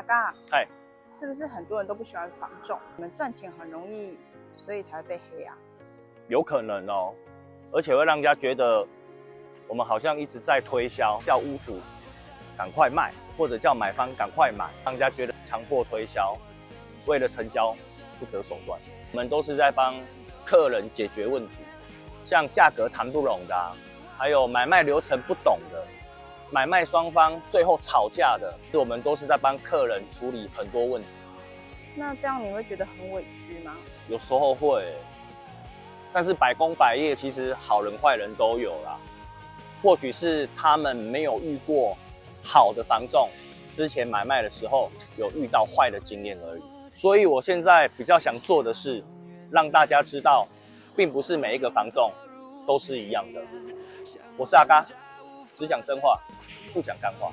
阿嘎，嗨，是不是很多人都不喜欢房仲？你们赚钱很容易，所以才会被黑啊？有可能哦，而且会让人家觉得我们好像一直在推销，叫屋主赶快卖，或者叫买方赶快买，让人家觉得强迫推销，为了成交不择手段。我们都是在帮客人解决问题，像价格谈不拢的还有买卖流程不懂的，买卖双方最后吵架的，我们都是在帮客人处理很多问题。那这样你会觉得很委屈吗？有时候会，但是百工百业，其实好人坏人都有啦。或许是他们没有遇过好的房仲，之前买卖的时候有遇到坏的经验而已。所以我现在比较想做的是，让大家知道，并不是每一个房仲都是一样的。我是阿嘎，只讲真话，不讲干话。